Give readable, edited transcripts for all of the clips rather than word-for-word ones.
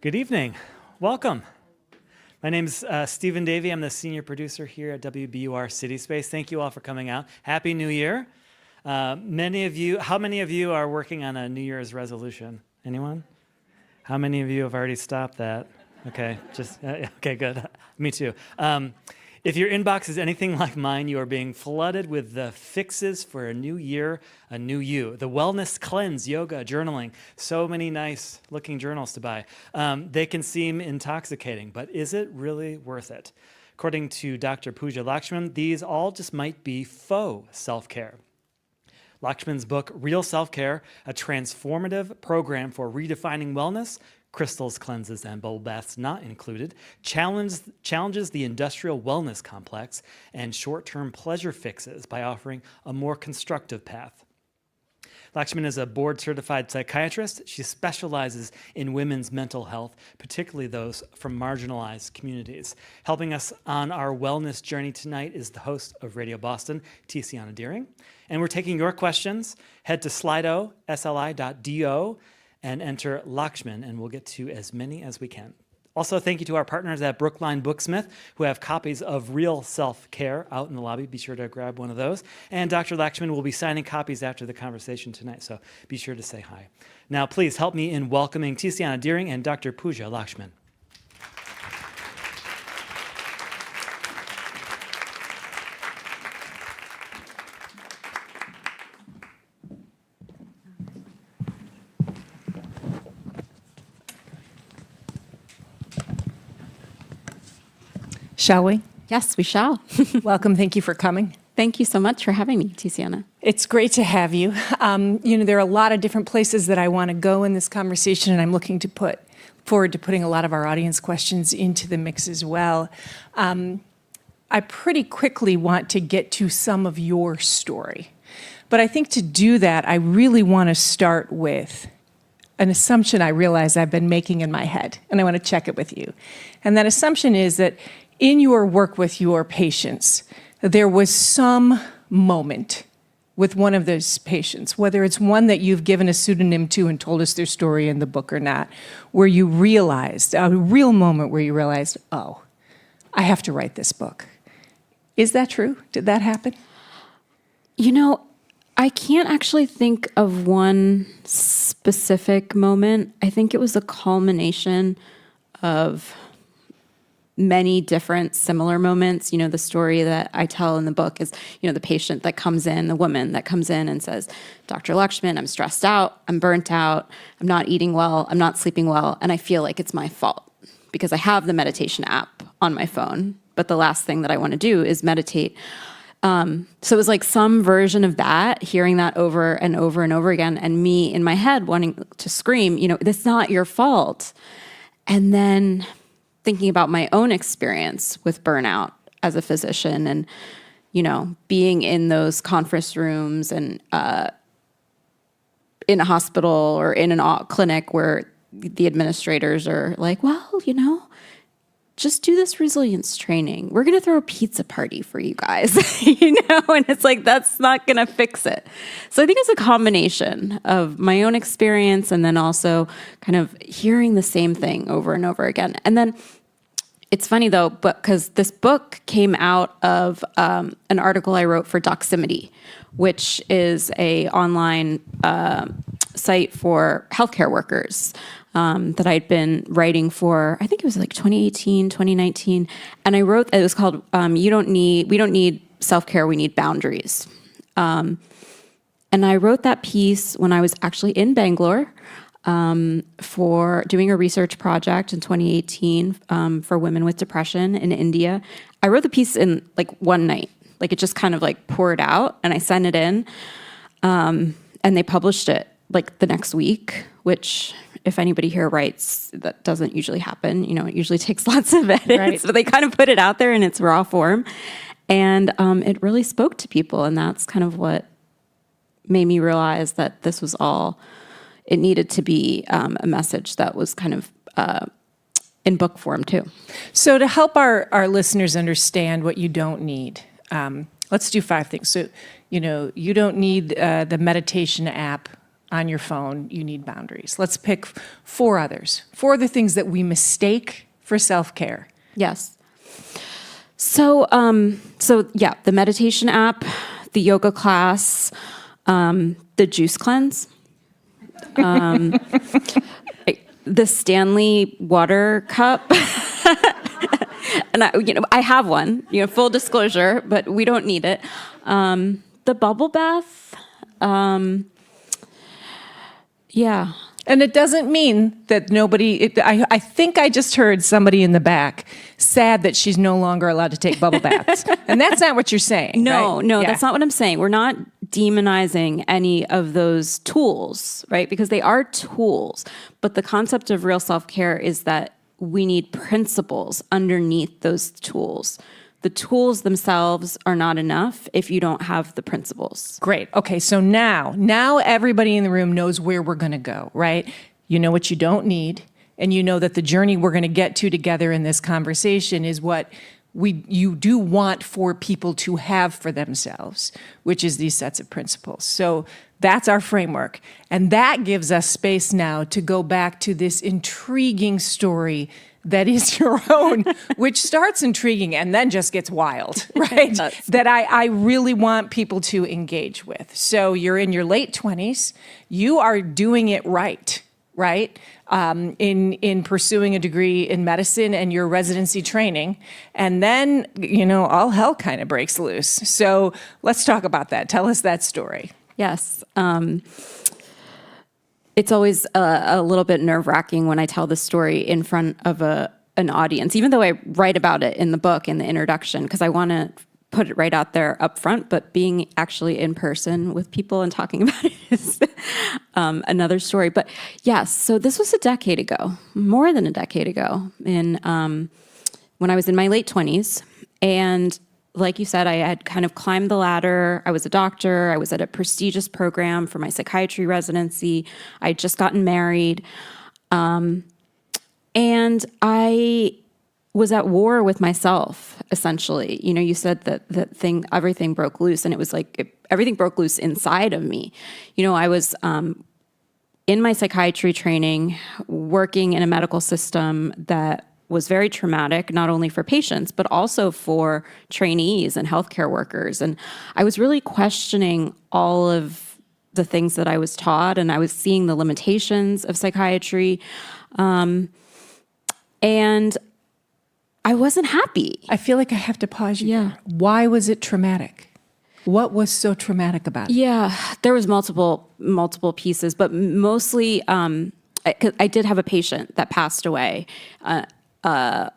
Good evening. Welcome. My name's Stephen Davey. I'm the senior producer here at WBUR CitySpace. Thank you all for coming out. Happy New Year. How many of you are working on a New Year's resolution? Anyone? How many of you have already stopped that? Okay, okay, good. Me too. If your inbox is anything like mine, you are being flooded with the fixes for a new year, a new you. The wellness cleanse, yoga, journaling, so many nice looking journals to buy. They can seem intoxicating, but is it really worth it? According to Dr. Pooja Lakshmin, these all just might be faux self-care. Lakshmin's book, Real Self-Care, a transformative program for redefining wellness, crystals, cleanses, and bubble baths not included, challenges the industrial wellness complex and short-term pleasure fixes by offering a more constructive path. Lakshmin is a board-certified psychiatrist. She specializes in women's mental health, particularly those from marginalized communities. Helping us on our wellness journey tonight is the host of Radio Boston, Tiziana Dearing. And we're taking your questions. Head to slido, sli.do, and enter Lakshmin, and we'll get to as many as we can. Also, thank you to our partners at Brookline Booksmith, who have copies of Real Self-Care out in the lobby. Be sure to grab one of those. And Dr. Lakshmin will be signing copies after the conversation tonight, so be sure to say hi. Now, please help me in welcoming Tiziana Dearing and Dr. Pooja Lakshmin. Shall we? Yes, we shall. Welcome. Thank you for coming. Thank you so much for having me, Tiziana. It's great to have you. There are a lot of different places that I want to go in this conversation, and I'm looking to put forward to putting a lot of our audience questions into the mix as well. I pretty quickly want to get to some of your story. But I think to do that, I really want to start with an assumption I realize I've been making in my head, and I want to check it with you. And that assumption is that in your work with your patients, there was some moment with one of those patients, whether it's one that you've given a pseudonym to and told us their story in the book or not, where you realized, a real moment where you realized, oh, I have to write this book. Is that true? Did that happen? I can't actually think of one specific moment. I think it was a culmination of many different similar moments. The story that I tell in the book is, the patient that comes in, the woman that comes in and says, Dr. Lakshmin, I'm stressed out, I'm burnt out, I'm not eating well, I'm not sleeping well, and I feel like it's my fault because I have the meditation app on my phone, but the last thing that I want to do is meditate. So it was like some version of that, hearing that over and over and over again, and me in my head wanting to scream, it's not your fault. And then thinking about my own experience with burnout as a physician and, being in those conference rooms and in a hospital or in a clinic where the administrators are like, well, just do this resilience training. We're going to throw a pizza party for you guys, and it's like, that's not going to fix it. So I think it's a combination of my own experience and then also kind of hearing the same thing over and over again. And then it's funny though, because this book came out of an article I wrote for Doximity, which is a online site for healthcare workers that I'd been writing for, I think it was like 2018, 2019. And I wrote, it was called, we don't need self-care, we need boundaries. And I wrote that piece when I was actually in Bangalore for doing a research project in 2018 for women with depression in India. I wrote the piece in like one night, like it just kind of like poured out, and I sent it in, and they published it like the next week, which if anybody here writes, that doesn't usually happen. It usually takes lots of edits, right. But they kind of put it out there in its raw form, and it really spoke to people, and that's kind of what made me realize that this was all. It needed to be a message that was kind of in book form too. So to help our listeners understand what you don't need, let's do 5 things. So, you don't need the meditation app on your phone, you need boundaries. Let's pick 4 others. 4 other things that we mistake for self-care. Yes. So yeah, the meditation app, the yoga class, the juice cleanse, the Stanley water cup. And I have one, full disclosure, but we don't need it. The bubble bath. Yeah. And it doesn't mean that I think I just heard somebody in the back sad that she's no longer allowed to take bubble baths. And that's not what you're saying. No, right? no, that's not what I'm saying. We're not demonizing any of those tools, right? Because they are tools. But the concept of real self-care is that we need principles underneath those tools. The tools themselves are not enough if you don't have the principles. Great. Okay, so now everybody in the room knows where we're going to go, right? You know what you don't need, and you know that the journey we're going to get to together in this conversation is what you do want for people to have for themselves, which is these sets of principles. So that's our framework. And that gives us space now to go back to this intriguing story that is your own, which starts intriguing and then just gets wild, right? That I really want people to engage with. So you're in your late 20s. You are doing it right? In pursuing a degree in medicine and your residency training. And then, all hell kind of breaks loose. So let's talk about that. Tell us that story. Yes. It's always a little bit nerve-wracking when I tell the story in front of an audience, even though I write about it in the book, in the introduction, because I want to put it right out there up front, but being actually in person with people and talking about it is another story. But yes, so this was a decade ago, more than a decade ago, when I was in my late 20s. And like you said, I had kind of climbed the ladder. I was a doctor. I was at a prestigious program for my psychiatry residency. I had just gotten married. And I was at war with myself, essentially. You said that everything broke loose, and it was like everything broke loose inside of me. I was in my psychiatry training, working in a medical system that was very traumatic, not only for patients, but also for trainees and healthcare workers. And I was really questioning all of the things that I was taught, and I was seeing the limitations of psychiatry. And I wasn't happy. I feel like I have to pause you. Yeah. There. Why was it traumatic? What was so traumatic about it? Yeah, there was multiple pieces, but mostly I did have a patient that passed away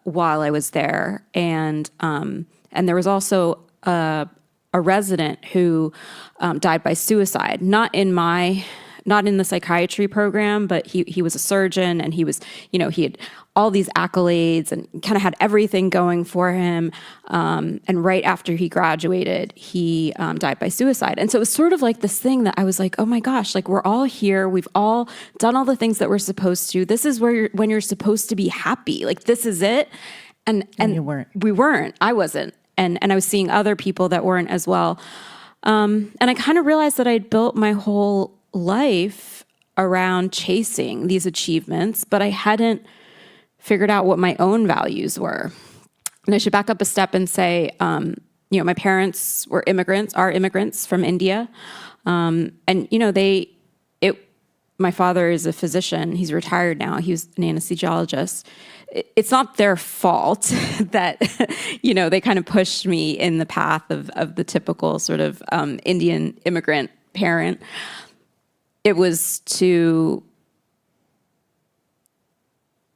while I was there, and there was also a resident who died by suicide. Not in the psychiatry program, but he was a surgeon, and he was, he had all these accolades and kind of had everything going for him. And right after he graduated, he died by suicide. And so it was sort of like this thing that I was like, oh my gosh, like we're all here. We've all done all the things that we're supposed to. This is when you're supposed to be happy. Like this is it. And you weren't. We weren't. I wasn't. And I was seeing other people that weren't as well. And I kind of realized that I'd built my whole life around chasing these achievements, but I hadn't figured out what my own values were. And I should back up a step and say, my parents are immigrants from India. And, my father is a physician. He's retired now. He was an anesthesiologist. It's not their fault that, they kind of pushed me in the path of the typical sort of Indian immigrant parent. It was to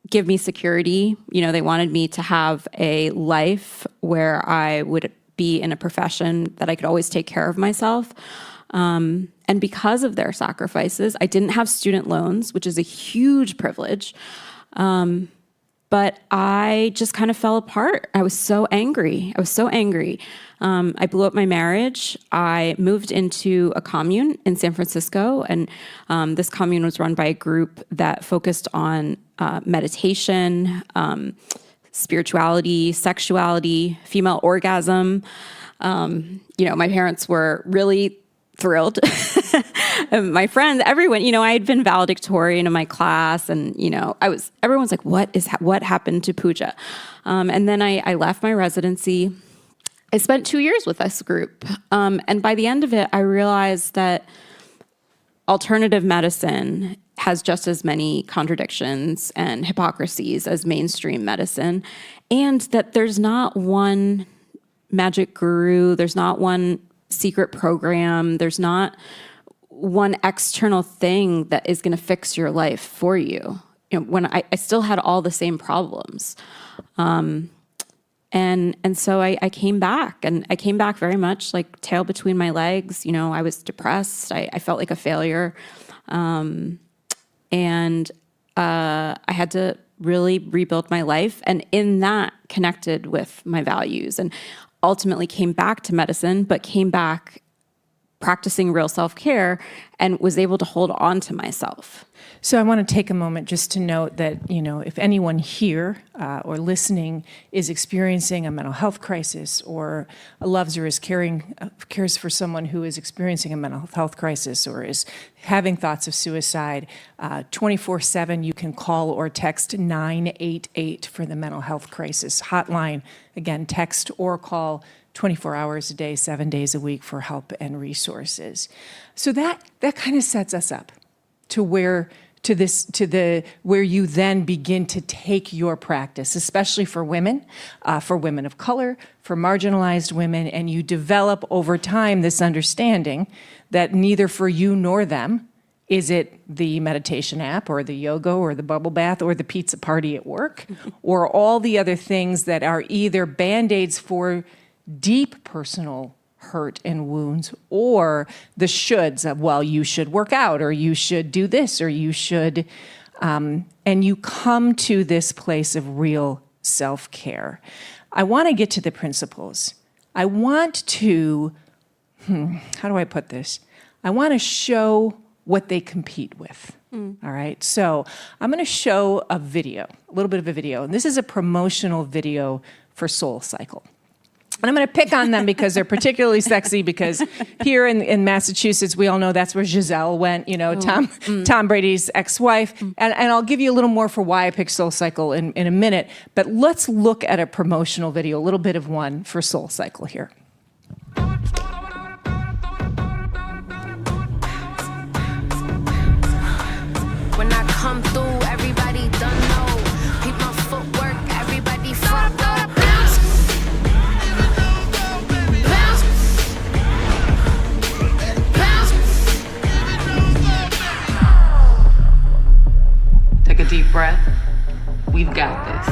give me security. They wanted me to have a life where I would be in a profession that I could always take care of myself. And because of their sacrifices, I didn't have student loans, which is a huge privilege. But I just kind of fell apart. I was so angry. I blew up my marriage. I moved into a commune in San Francisco, and this commune was run by a group that focused on meditation, spirituality, sexuality, female orgasm. My parents were really thrilled. My friends, everyone, I had been valedictorian in my class, and everyone's like, what happened to Pooja? And then I left my residency. I spent 2 years with this group, and by the end of it, I realized that alternative medicine has just as many contradictions and hypocrisies as mainstream medicine, and that there's not one magic guru, there's not one secret program, there's not one external thing that is going to fix your life for you. When I still had all the same problems. And so I came back, and I came back very much like tail between my legs. I was depressed. I felt like a failure. And I had to really rebuild my life. And in that, connected with my values, and ultimately came back to medicine, but came back practicing real self-care and was able to hold on to myself. So I want to take a moment just to note that, if anyone here or listening is experiencing a mental health crisis, or loves or is cares for someone who is experiencing a mental health crisis or is having thoughts of suicide, 24/7 you can call or text 988 for the mental health crisis hotline. Again, text or call 24 hours a day, 7 days a week for help and resources. So that kind of sets us up to where you then begin to take your practice, especially for women of color, for marginalized women, and you develop over time this understanding that neither for you nor them is it the meditation app or the yoga or the bubble bath or the pizza party at work or all the other things that are either Band-Aids for deep personal hurt and wounds, or the shoulds of, well, you should work out, or you should do this, or you should, and you come to this place of real self-care. I want to get to the principles. I want to, how do I put this? I want to show what they compete with. All right, so I'm going to show a little bit of a video, and this is a promotional video for SoulCycle. And I'm going to pick on them because they're particularly sexy, because here in Massachusetts, we all know that's where Giselle went, Tom Brady's ex-wife. And I'll give you a little more for why I picked SoulCycle in a minute. But let's look at a promotional video, a little bit of one for SoulCycle here. When I come through, everybody done know. Keep my footwork, everybody front row. Take a deep breath. We've got this.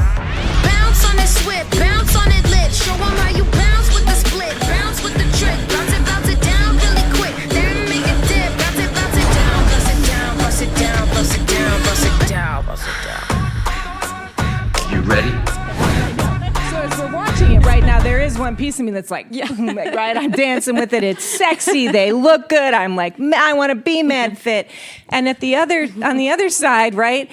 Bounce on it swift, bounce on it lit. Show 'em how you bounce with the split, bounce with the trick. Bounce it down really quick. Then make it dip. Bounce it down, bust it down, bust it down, bust it down, bust it down, bust it down. You ready? So as we're watching it right now, there is one piece of me that's like, yeah, right, I'm dancing with it. It's sexy. They look good. I'm like, I want to be mad fit. And on the other side, right,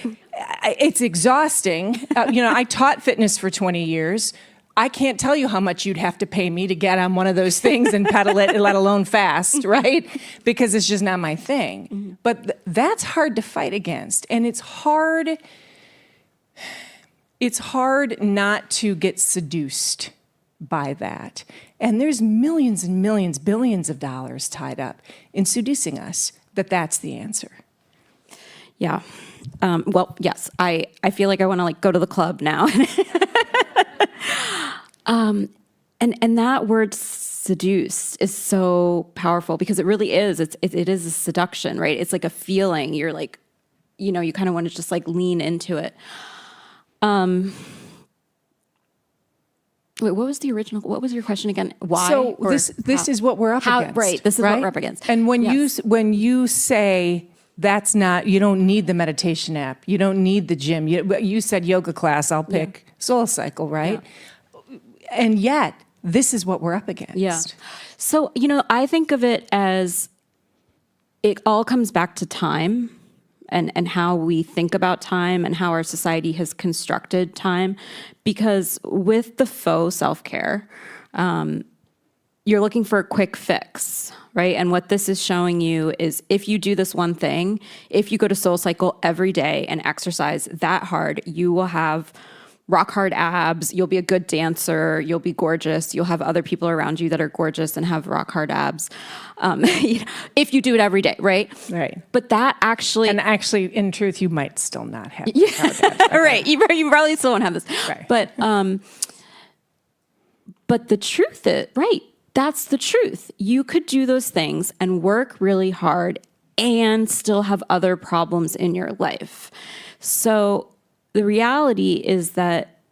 it's exhausting. I taught fitness for 20 years. I can't tell you how much you'd have to pay me to get on one of those things and pedal it, let alone fast, right? Because it's just not my thing. Mm-hmm. But that's hard to fight against. And it's hard not to get seduced by that. And there's millions and millions, billions of dollars tied up in seducing us that's the answer. Yeah. Well, yes, I feel like I want to go to the club now. And that word seduced is so powerful because it really is. It is a seduction, right? It's like a feeling. You're like, you kind of want to just lean into it. Wait, what was your question again? Why? So this is what we're up against. Right. This is what we're up against. And when you say that's not, you don't need the meditation app, you don't need the gym. You said yoga class, I'll pick SoulCycle, right? Yeah. And yet, this is what we're up against. Yeah. So, I think of it as it all comes back to time and how we think about time and how our society has constructed time. Because with the faux self-care, you're looking for a quick fix, right? And what this is showing you is if you do this one thing, if you go to SoulCycle every day and exercise that hard, you will have rock hard abs, you'll be a good dancer, you'll be gorgeous, you'll have other people around you that are gorgeous and have rock hard abs. If you do it every day, right? Right. But that actually... And actually, in truth, you might still not have. Right. You probably still won't have this. Right. But the truth is, right, that's the truth. You could do those things and work really hard and still have other problems in your life. So the reality is that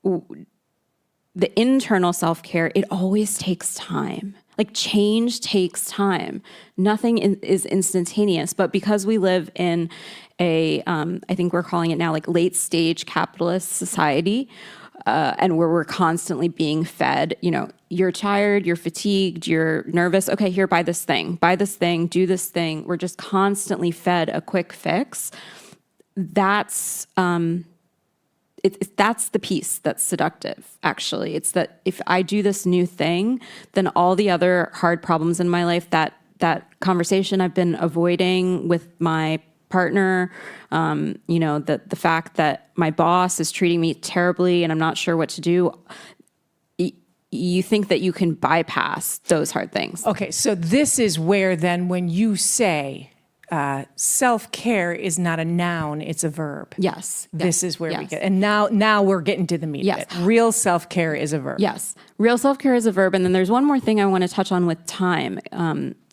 the internal self-care, it always takes time. Like change takes time. Nothing is instantaneous. But because we live in I think we're calling it now like late stage capitalist society, and where we're constantly being fed, you're tired, you're fatigued, you're nervous. Okay, here, buy this thing, do this thing. We're just constantly fed a quick fix. That's that's the piece that's seductive, actually. It's that if I do this new thing, then all the other hard problems in my life, that conversation I've been avoiding with my partner, the fact that my boss is treating me terribly and I'm not sure what to do, you think that you can bypass those hard things. Okay, so this is where then when you say self-care is not a noun, it's a verb. Yes. This is where we get, and now we're getting to the meat of it. Real self-care is a verb. Yes. Real self-care is a verb. And then there's one more thing I want to touch on with time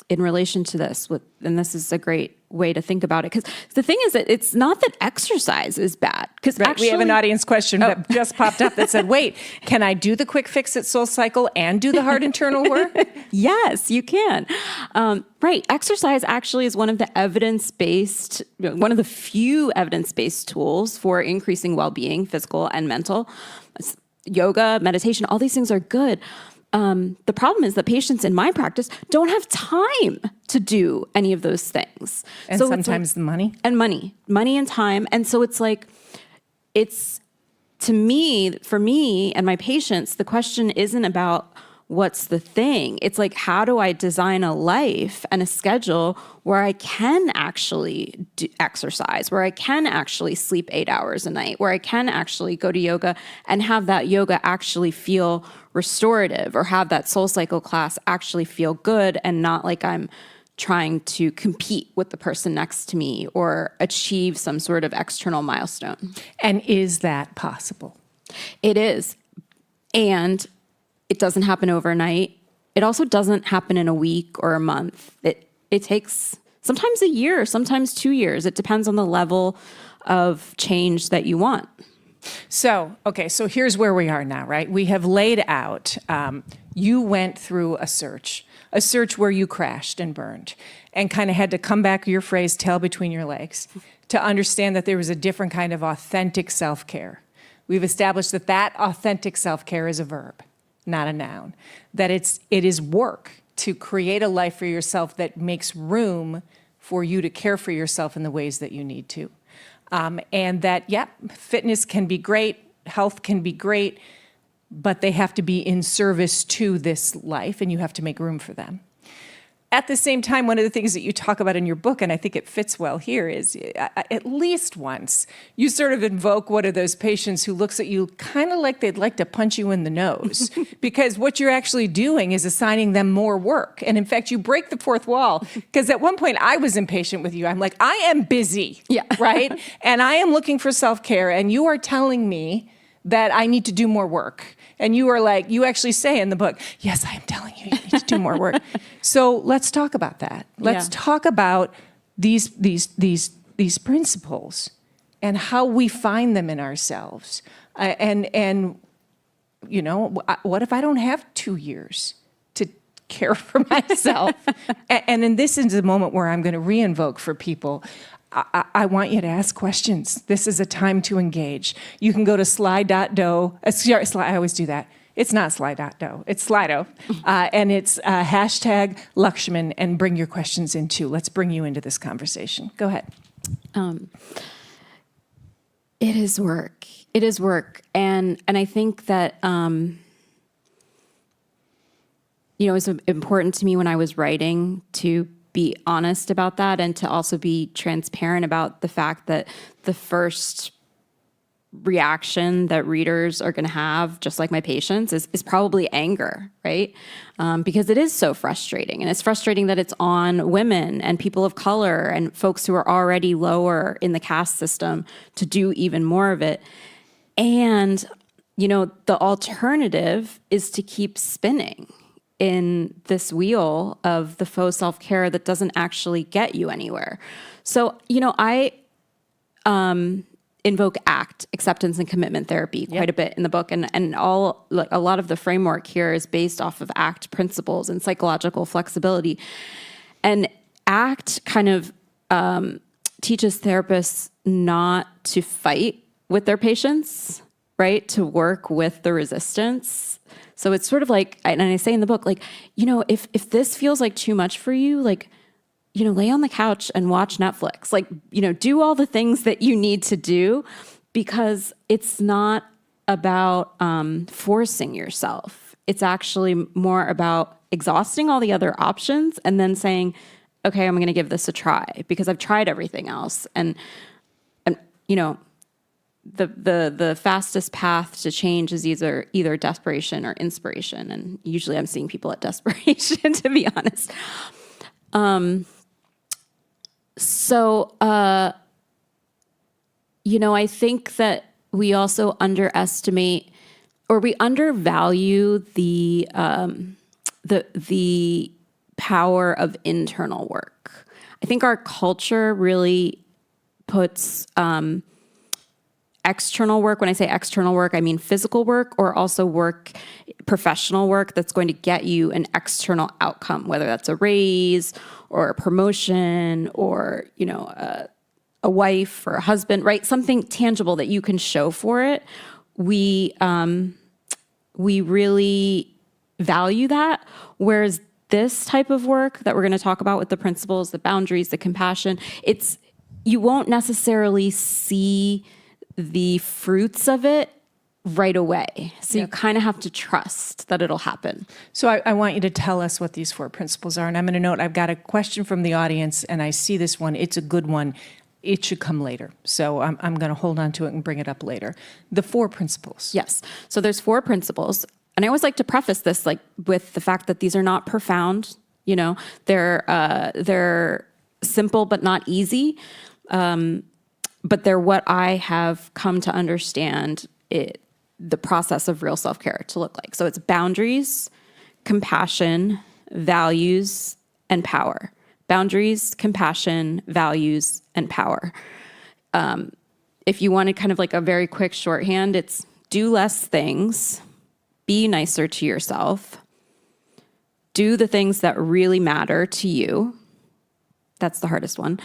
in relation to this, and this is a great way to think about it. Because the thing is that it's not that exercise is bad. Because we have an audience question that just popped up that said, wait, can I do the quick fix at SoulCycle and do the hard internal work? Yes, you can. Right. Exercise actually is one of the few evidence-based tools for increasing well-being, physical and mental. Yoga, meditation, all these things are good. The problem is that patients in my practice don't have time to do any of those things. And so sometimes the money. And money and time. And so it's like, to me, for me and my patients, the question isn't about what's the thing. It's like, how do I design a life and a schedule where I can actually exercise, where I can actually sleep 8 hours a night, where I can actually go to yoga and have that yoga actually feel restorative, or have that SoulCycle class actually feel good and not like I'm trying to compete with the person next to me or achieve some sort of external milestone. And is that possible? It is. And it doesn't happen overnight. It also doesn't happen in a week or a month. It takes sometimes a year, sometimes 2 years. It depends on the level of change that you want. So here's where we are now, right? We have laid out, you went through a search where you crashed and burned and kind of had to come back, your phrase, tail between your legs, to understand that there was a different kind of authentic self-care. We've established that authentic self-care is a verb, not a noun, that it is work to create a life for yourself that makes room for you to care for yourself in the ways that you need to. And that, fitness can be great, health can be great, but they have to be in service to this life, and you have to make room for them. At the same time, one of the things that you talk about in your book, and I think it fits well here, is at least once you sort of invoke one of those patients who looks at you kind of like they'd like to punch you in the nose, because what you're actually doing is assigning them more work. And in fact, you break the fourth wall, because at one point I was impatient with you. I'm like, I am busy, right? And I am looking for self-care, and you are telling me that I need to do more work. And you are like, you actually say in the book, yes, I am telling you, you need to do more work. So let's talk about that. Let's talk about these principles and how we find them in ourselves. And what if I don't have 2 years to care for myself? And this is the moment where I'm going to re-invoke for people. I want you to ask questions. This is a time to engage. You can go to sly.do. I always do that. It's not sly.do. It's Slido. And it's hashtag Lakshmin, and bring your questions in too. Let's bring you into this conversation. Go ahead. It is work. It is work. And I think that it was important to me when I was writing to be honest about that and to also be transparent about the fact that the first reaction that readers are going to have, just like my patients, is probably anger, right? Because it is so frustrating. And it's frustrating that it's on women and people of color and folks who are already lower in the caste system to do even more of it. And, the alternative is to keep spinning in this wheel of the faux self-care that doesn't actually get you anywhere. So, I invoke ACT, acceptance and commitment therapy, quite a bit in the book, and a lot of the framework here is based off of ACT principles and psychological flexibility. And ACT kind of teaches therapists not to fight with their patients, right? To work with the resistance. So it's sort of like, and I say in the book, if this feels like too much for you, lay on the couch and watch Netflix. Do all the things that you need to do, because it's not about forcing yourself. It's actually more about exhausting all the other options and then saying, okay, I'm going to give this a try because I've tried everything else. And the fastest path to change is either desperation or inspiration. And usually I'm seeing people at desperation, to be honest. So, I think that we also underestimate or we undervalue the power of internal work. I think our culture really puts external work. When I say external work, I mean physical work or also professional work that's going to get you an external outcome, whether that's a raise or a promotion or, a wife or a husband, right? Something tangible that you can show for it. We really value that. Whereas this type of work that we're going to talk about with the principles, the boundaries, the compassion, you won't necessarily see the fruits of it right away. So you kind of have to trust that it'll happen. So I want you to tell us what these 4 principles are. And I'm going to note, I've got a question from the audience, and I see this one. It's a good one. It should come later. So I'm going to hold on to it and bring it up later. The 4 principles. Yes. So there's 4 principles. And I always like to preface this with the fact that these are not profound. They're simple but not easy. But they're what I have come to understand the process of real self-care to look like. So it's boundaries, compassion, values, and power. Boundaries, compassion, values, and power. If you wanted kind of like a very quick shorthand, it's do less things, be nicer to yourself, do the things that really matter to you. That's the hardest one.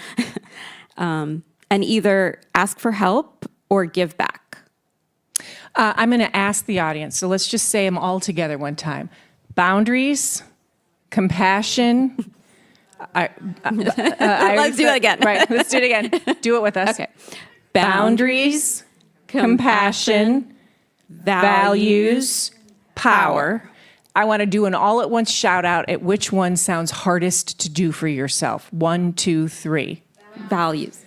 And either ask for help or give back. I'm going to ask the audience. So let's just say them all together one time. Boundaries, compassion. Let's do it again. Right. Let's do it again. Do it with us. Okay. Boundaries, compassion, values, power. I want to do an all-at-once shout-out at which one sounds hardest to do for yourself. 1, 2, 3. Values.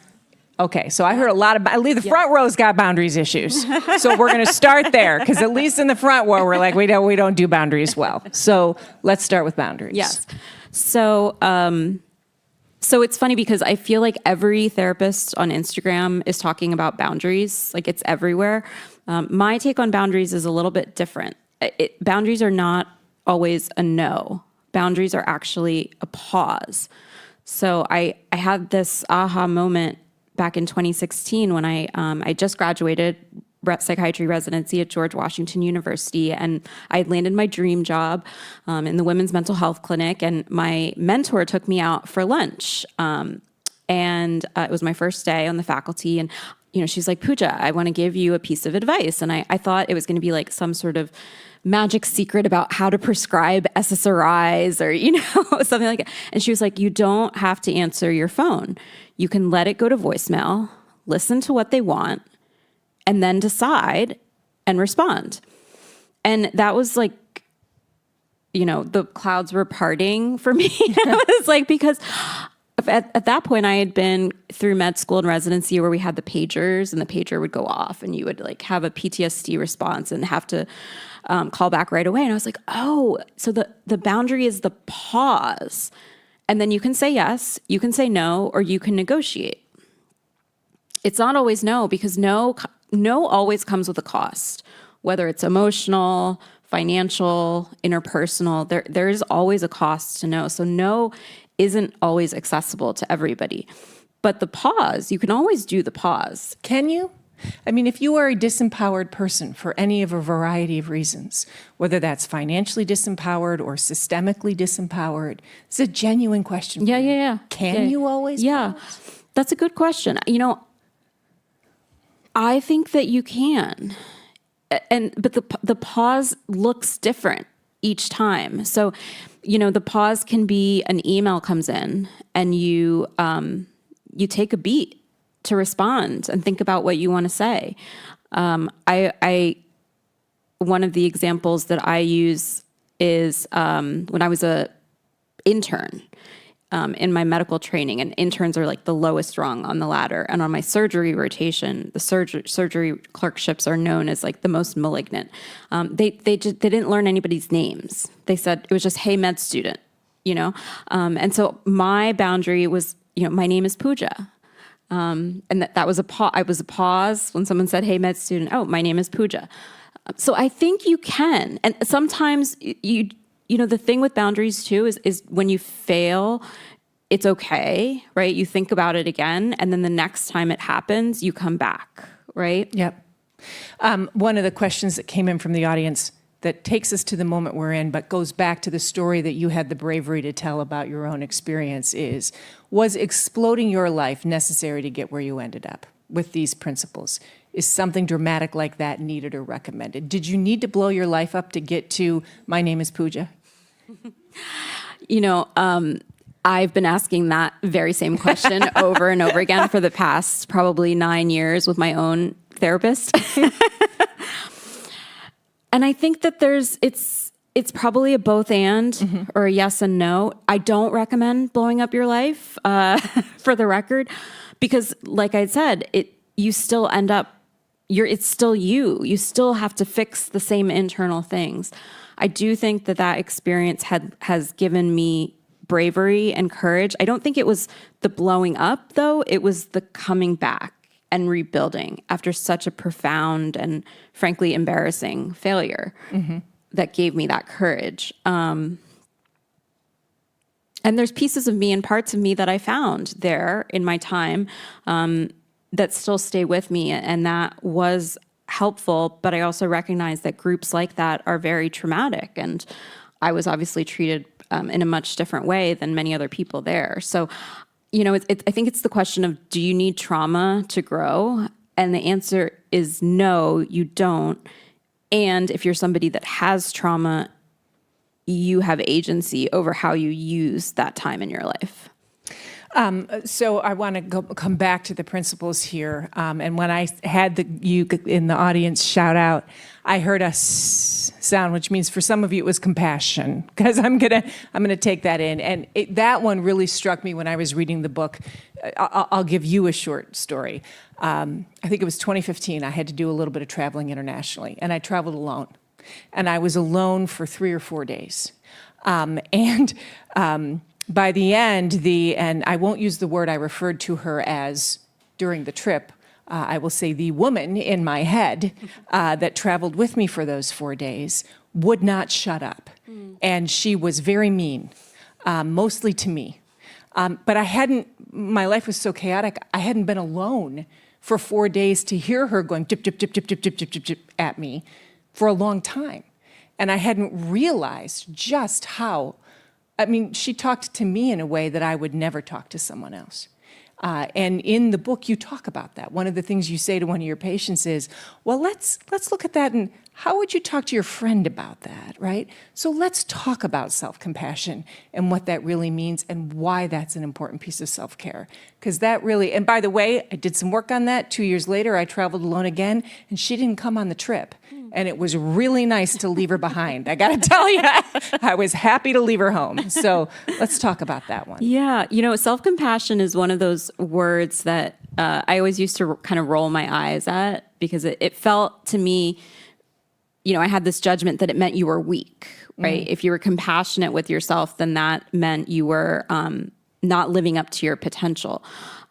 Okay, so I heard a lot of, I believe the front row's got boundaries issues. So we're going to start there, because at least in the front row, we're like, we don't do boundaries well. So let's start with boundaries. Yes. So it's funny because I feel like every therapist on Instagram is talking about boundaries. Like it's everywhere. My take on boundaries is a little bit different. Boundaries are not always a no. Boundaries are actually a pause. So I had this aha moment back in 2016 when I just graduated psychiatry residency at George Washington University, and I had landed my dream job in the women's mental health clinic, and my mentor took me out for lunch. And it was my first day on the faculty, and she's like, Pooja, I want to give you a piece of advice. And I thought it was going to be like some sort of magic secret about how to prescribe SSRIs or, something like that. And she was like, you don't have to answer your phone. You can let it go to voicemail, listen to what they want, and then decide and respond. And that was like the clouds were parting for me. It was like, because at that point I had been through med school and residency where we had the pagers, and the pager would go off and you would like have a PTSD response and have to call back right away. And I was like, oh, so the boundary is the pause. And then you can say yes, you can say no, or you can negotiate. It's not always no, because no always comes with a cost, whether it's emotional, financial, interpersonal. There is always a cost to no. So no isn't always accessible to everybody. But the pause, you can always do the pause. Can you? I mean, if you are a disempowered person for any of a variety of reasons, whether that's financially disempowered or systemically disempowered, it's a genuine question. Yeah. Can you always? Yeah, pause? That's a good question. I think that you can, but the pause looks different each time. So, the pause can be an email comes in and you take a beat to respond and think about what you want to say. I one of the examples that I use is when I was a intern in my medical training, and interns are like the lowest rung on the ladder. And on my surgery rotation, the surgery clerkships are known as like the most malignant. They didn't learn anybody's names. They said it was just, hey, med student, And so my boundary was, my name is Pooja. And that was I was a pause when someone said, hey, med student, oh, my name is Pooja. So I think you can. And sometimes the thing with boundaries too is when you fail, it's okay, right? You think about it again, and then the next time it happens, you come back, right? Yep. One of the questions that came in from the audience that takes us to the moment we're in, but goes back to the story that you had the bravery to tell about your own experience is, was exploding your life necessary to get where you ended up with these principles? Is something dramatic like that needed or recommended? Did you need to blow your life up to get to, my name is Pooja? I've been asking that very same question over and over again for the past probably 9 years with my own therapist. And I think that it's probably a both and or a yes and no. I don't recommend blowing up your life, for the record, because like I said, you still end up, it's still you. You still have to fix the same internal things. I do think that experience has given me bravery and courage. I don't think it was the blowing up, though. It was the coming back and rebuilding after such a profound and frankly embarrassing failure that gave me that courage. And there's pieces of me and parts of me that I found there in my time that still stay with me, and that was helpful. But I also recognize that groups like that are very traumatic, and I was obviously treated in a much different way than many other people there. So, I think it's the question of, do you need trauma to grow? And the answer is no, you don't. And if you're somebody that has trauma, you have agency over how you use that time in your life. So I want to come back to the principles here. And when I had you in the audience shout out, I heard a sound, which means for some of you it was compassion, because I'm gonna take that in. And that one really struck me when I was reading the book. I'll give you a short story. I think it was 2015. I had to do a little bit of traveling internationally, and I traveled alone. And I was alone for 3 or 4 days. By the end, and I won't use the word I referred to her as during the trip, I will say the woman in my head that traveled with me for those 4 days would not shut up. And she was very mean, mostly to me. But my life was so chaotic, I hadn't been alone for 4 days to hear her going dip, dip, dip, dip, dip, dip, dip, dip, dip at me for a long time. And I hadn't realized just how, she talked to me in a way that I would never talk to someone else. And in the book, you talk about that. One of the things you say to one of your patients is, well, let's look at that, and how would you talk to your friend about that, right? So let's talk about self-compassion and what that really means and why that's an important piece of self-care. Because that really, and by the way, I did some work on that. 2 years later, I traveled alone again, and she didn't come on the trip. and it was really nice to leave her behind. I got to tell you, I was happy to leave her home. So let's talk about that one. Yeah, self-compassion is one of those words that I always used to kind of roll my eyes at because it felt to me, I had this judgment that it meant you were weak, right? If you were compassionate with yourself, then that meant you were not living up to your potential.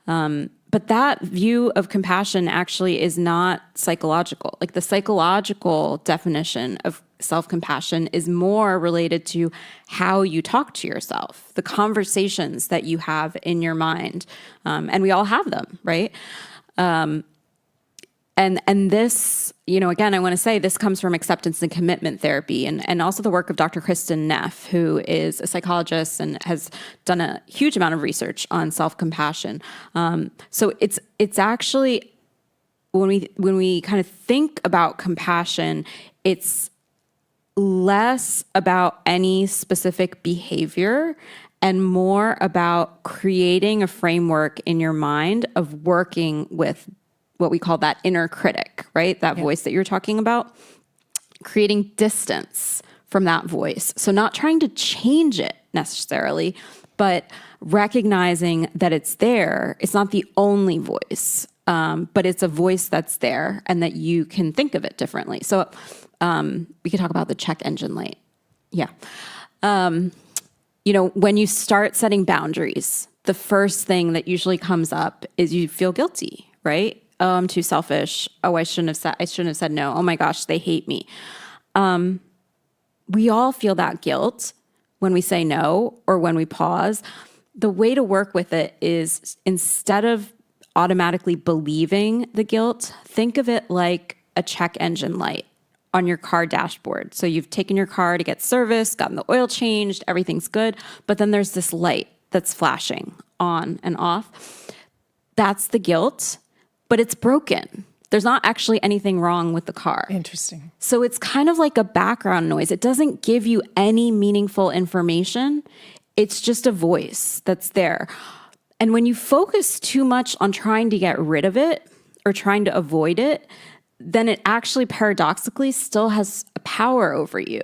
But that view of compassion actually is not psychological. Like the psychological definition of self-compassion is more related to how you talk to yourself, the conversations that you have in your mind. And we all have them, right? And this, again, I want to say this comes from acceptance and commitment therapy and also the work of Dr. Kristen Neff, who is a psychologist and has done a huge amount of research on self-compassion. So it's actually, when we kind of think about compassion, it's less about any specific behavior and more about creating a framework in your mind of working with what we call that inner critic, right? That voice that you're talking about, creating distance from that voice. So not trying to change it necessarily, but recognizing that it's there. It's not the only voice, but it's a voice that's there and that you can think of it differently. So we could talk about the check engine light. Yeah. When you start setting boundaries, the first thing that usually comes up is you feel guilty, right? Oh, I'm too selfish. Oh, I shouldn't have said no. Oh my gosh, they hate me. We all feel that guilt when we say no or when we pause. The way to work with it is instead of automatically believing the guilt, think of it like a check engine light on your car dashboard. So you've taken your car to get serviced, gotten the oil changed, everything's good, but then there's this light that's flashing on and off. That's the guilt. But it's broken. There's not actually anything wrong with the car. Interesting. So it's kind of like a background noise. It doesn't give you any meaningful information. It's just a voice that's there. And when you focus too much on trying to get rid of it or trying to avoid it, then it actually paradoxically still has a power over you.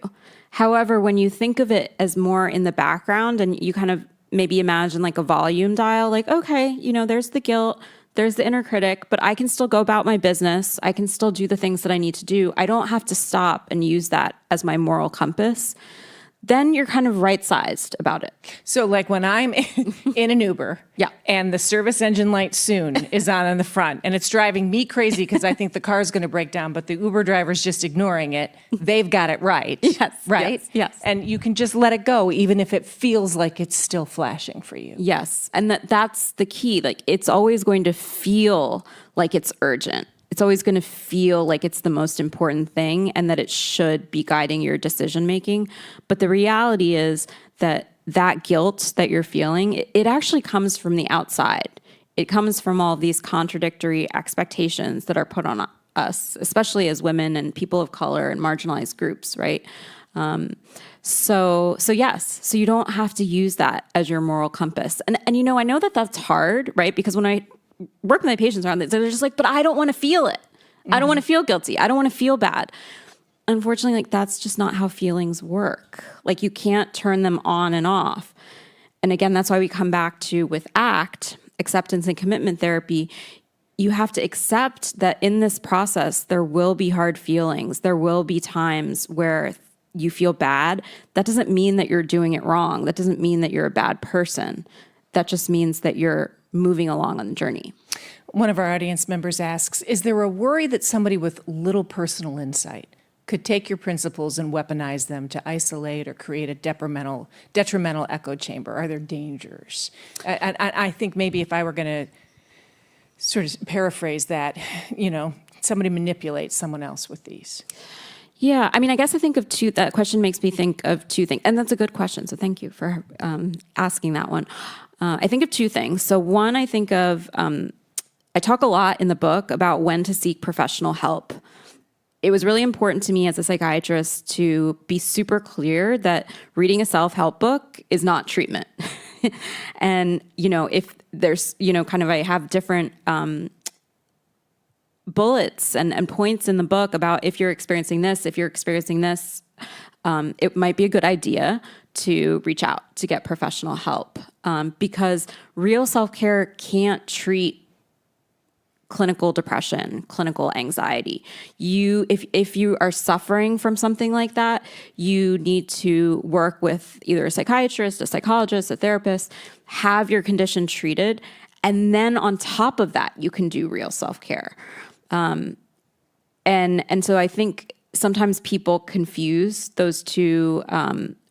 However, when you think of it as more in the background and you kind of maybe imagine like a volume dial, like, okay, there's the guilt, there's the inner critic, but I can still go about my business. I can still do the things that I need to do. I don't have to stop and use that as my moral compass. Then you're kind of right-sized about it. So like when I'm in an Uber and the service engine light soon is on in the front and it's driving me crazy because I think the car is going to break down, but the Uber driver's just ignoring it. They've got it right. Yes. Right? Yes. And you can just let it go even if it feels like it's still flashing for you. Yes. And that's the key. Like it's always going to feel like it's urgent. It's always going to feel like it's the most important thing and that it should be guiding your decision making. But the reality is that guilt that you're feeling, it actually comes from the outside. It comes from all these contradictory expectations that are put on us, especially as women and people of color and marginalized groups, right? So yes, so you don't have to use that as your moral compass. And I know that that's hard, right? Because when I work with my patients around this, they're just like, but I don't want to feel it. I don't want to feel guilty. I don't want to feel bad. Unfortunately, that's just not how feelings work. Like you can't turn them on and off. And again, that's why we come back to with ACT, acceptance and commitment therapy. You have to accept that in this process, there will be hard feelings. There will be times where you feel bad. That doesn't mean that you're doing it wrong. That doesn't mean that you're a bad person. That just means that you're moving along on the journey. One of our audience members asks, is there a worry that somebody with little personal insight could take your principles and weaponize them to isolate or create a detrimental echo chamber? Are there dangers? I think maybe if I were going to sort of paraphrase that, somebody manipulates someone else with these. Yeah, I guess I think of that question makes me think of two things. And that's a good question. So thank you for asking that one. I think of two things. So one, I think of, I talk a lot in the book about when to seek professional help. It was really important to me as a psychiatrist to be super clear that reading a self-help book is not treatment. And, if there's, I have different bullets and points in the book about if you're experiencing this, it might be a good idea to reach out to get professional help, because real self-care can't treat clinical depression, clinical anxiety. If you are suffering from something like that, you need to work with either a psychiatrist, a psychologist, a therapist, have your condition treated, and then on top of that, you can do real self-care. And so I think sometimes people confuse those two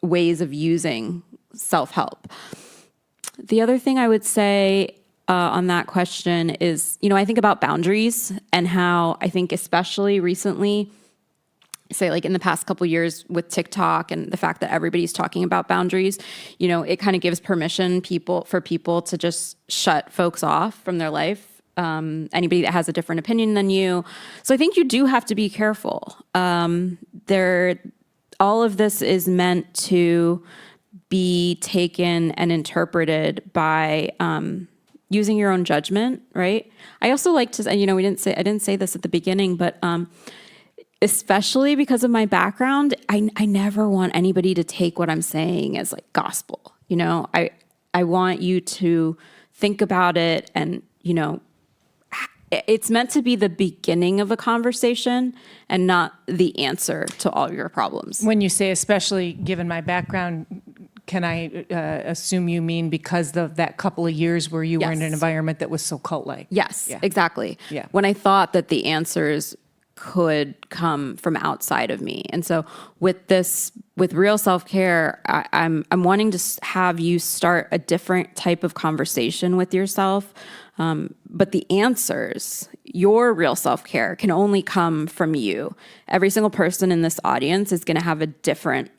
ways of using self-help. The other thing I would say on that question is, I think about boundaries and how I think especially recently, say like in the past couple years with TikTok and the fact that everybody's talking about boundaries, it kind of gives permission for people to just shut folks off from their life. Anybody that has a different opinion than you. So I think you do have to be careful. All of this is meant to be taken and interpreted by using your own judgment, right? I also like to, I didn't say this at the beginning, but especially because of my background, I never want anybody to take what I'm saying as like gospel. I want you to think about it, and it's meant to be the beginning of a conversation and not the answer to all your problems. When you say especially given my background, can I assume you mean because of that couple of years where you were in an environment that was so cult-like? Yes, exactly. Yeah. When I thought that the answers could come from outside of me. And so with real self-care, I'm wanting to have you start a different type of conversation with yourself. But the answers, your real self-care, can only come from you. Every single person in this audience is going to have a different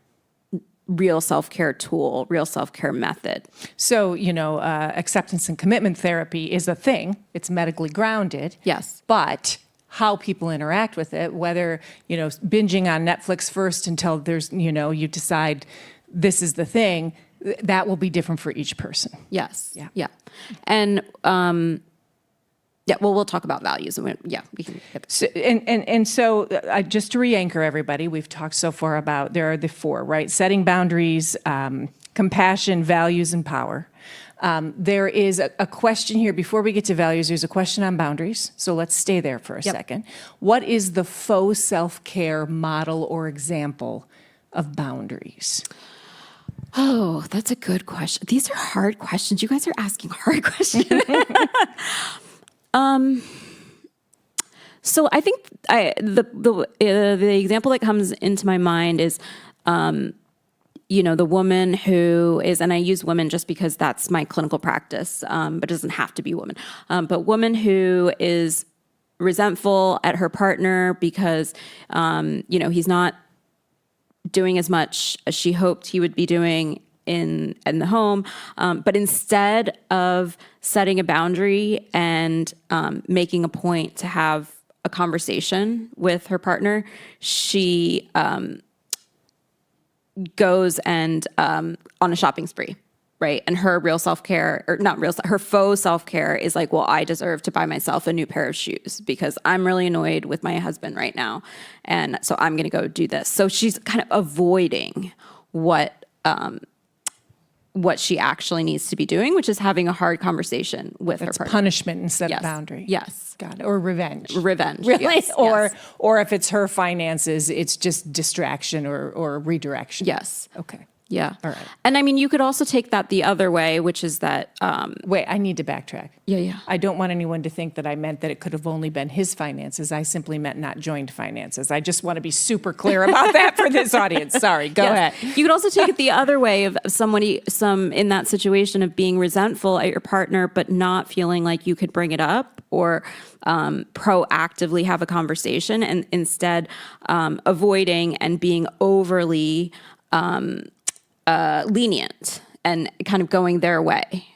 real self-care tool, real self-care method. So, acceptance and commitment therapy is a thing. It's medically grounded. Yes. But how people interact with it, whether, binging on Netflix first until there's, you decide this is the thing, that will be different for each person. Yes. Yeah. And, we'll talk about values. And we can get So just to re-anchor everybody, we've talked so far about, there are the four, right? Setting boundaries, compassion, values, and power. There is a question here, before we get to values, there's a question on boundaries. So let's stay there for a second. What is the faux self-care model or example of boundaries? Oh, that's a good question. These are hard questions. You guys are asking hard questions. So I think the example that comes into my mind is, the woman who is, and I use women just because that's my clinical practice, but it doesn't have to be woman, but woman who is resentful at her partner because, he's not doing as much as she hoped he would be doing in the home. But instead of setting a boundary and making a point to have a conversation with her partner, she goes and on a shopping spree, right? And her real self-care, or not real, her faux self-care is like, well, I deserve to buy myself a new pair of shoes because I'm really annoyed with my husband right now. And so I'm going to go do this. So she's kind of avoiding what she actually needs to be doing, which is having a hard conversation with her partner. Punishment instead of boundary. Yes. Got it. Or revenge. Revenge. Really? Yes. Or if it's her finances, it's just distraction or redirection. Yes. Okay. Yeah. All right. And I mean, you could also take that the other way, which is that... Wait, I need to backtrack. Yeah. I don't want anyone to think that I meant that it could have only been his finances. I simply meant not joined finances. I just want to be super clear about that for this audience. Sorry, go ahead. You could also take it the other way of some in that situation of being resentful at your partner, but not feeling like you could bring it up or proactively have a conversation, and instead avoiding and being overly lenient and kind of going their way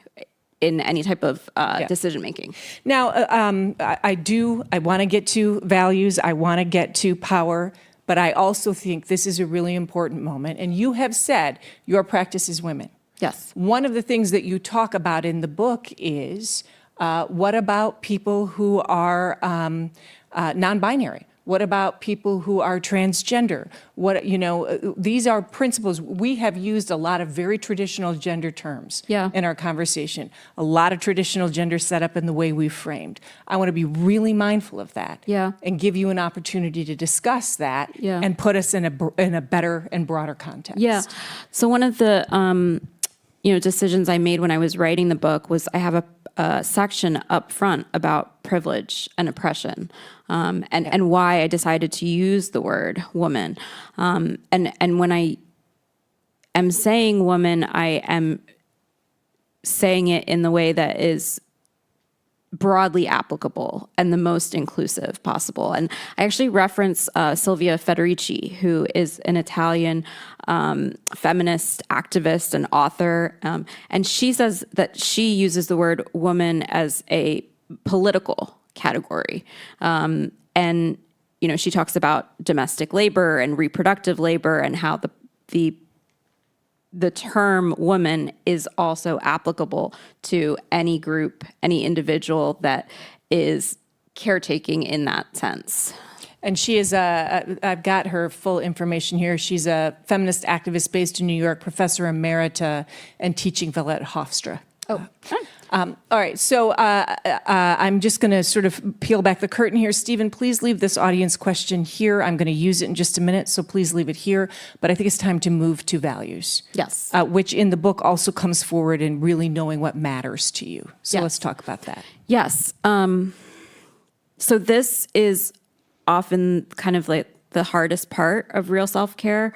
in any type of decision making. Now, I want to get to values. I want to get to power. But I also think this is a really important moment. And you have said your practice is women. Yes. One of the things that you talk about in the book is what about people who are non-binary? What about people who are transgender? These are principles. We have used a lot of very traditional gender terms in our conversation, a lot of traditional gender setup in the way we've framed. I want to be really mindful of that and give you an opportunity to discuss that and put us in a better and broader context. Yeah. So one of the decisions I made when I was writing the book was I have a section up front about privilege and oppression, and why I decided to use the word woman. And when I am saying woman, I am saying it in the way that is broadly applicable and the most inclusive possible. And I actually reference Silvia Federici, who is an Italian feminist activist and author. And she says that she uses the word woman as a political category. And, she talks about domestic labor and reproductive labor and how the term woman is also applicable to any group, any individual that is caretaking in that sense. And she is I've got her full information here. She's a feminist activist based in New York, professor emerita and teaching fellow at Hofstra. Oh, all right, so I'm just going to sort of peel back the curtain here. Stephen, please leave this audience question here. I'm going to use it in just a minute, so please leave it here. But I think it's time to move to values. Yes. Which in the book also comes forward in really knowing what matters to you. So let's talk about that. Yes. So this is often kind of like the hardest part of real self-care.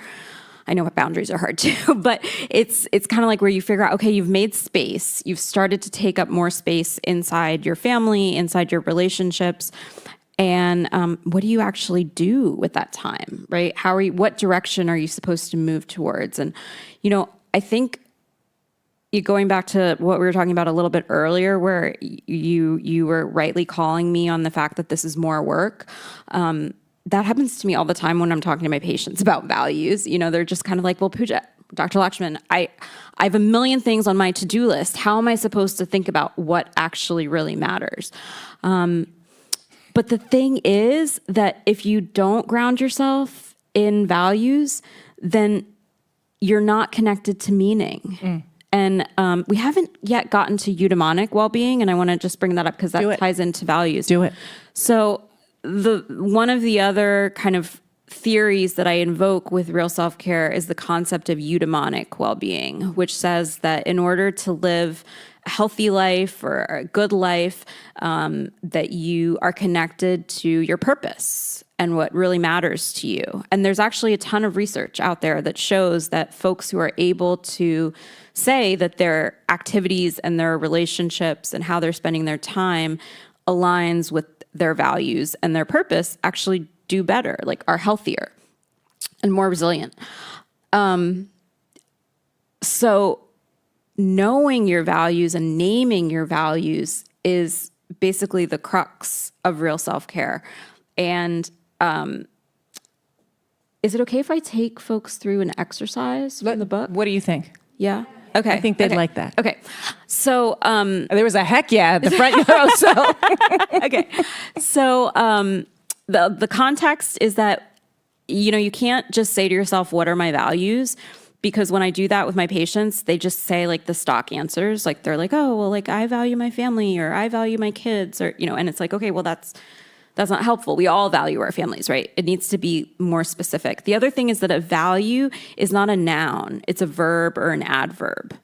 I know boundaries are hard too, but it's kind of like where you figure out, okay, you've made space. You've started to take up more space inside your family, inside your relationships. And what do you actually do with that time, right? What direction are you supposed to move towards? And, I think going back to what we were talking about a little bit earlier, where you were rightly calling me on the fact that this is more work. That happens to me all the time when I'm talking to my patients about values. They're just kind of like, well, Pooja, Dr. Lakshmin, I have a million things on my to-do list. How am I supposed to think about what actually really matters? But the thing is that if you don't ground yourself in values, then you're not connected to meaning. And we haven't yet gotten to eudaimonic well-being, and I want to just bring that up because that ties into values. Do it. So one of the other kind of theories that I invoke with real self-care is the concept of eudaimonic well-being, which says that in order to live a healthy life or a good life, that you are connected to your purpose and what really matters to you. And there's actually a ton of research out there that shows that folks who are able to say that their activities and their relationships and how they're spending their time aligns with their values and their purpose actually do better, like are healthier and more resilient. So knowing your values and naming your values is basically the crux of real self-care. And is it okay if I take folks through an exercise from the book? What do you think? Yeah? Okay. I think they'd like that. Okay. So There was a heck yeah at the front row, so. Okay. So the context is that, you can't just say to yourself, what are my values? Because when I do that with my patients, they just say like the stock answers. Like they're like, oh, well, like I value my family or I value my kids or, and it's like, okay, well, that's not helpful. We all value our families, right? It needs to be more specific. The other thing is that a value is not a noun. It's a verb or an adverb.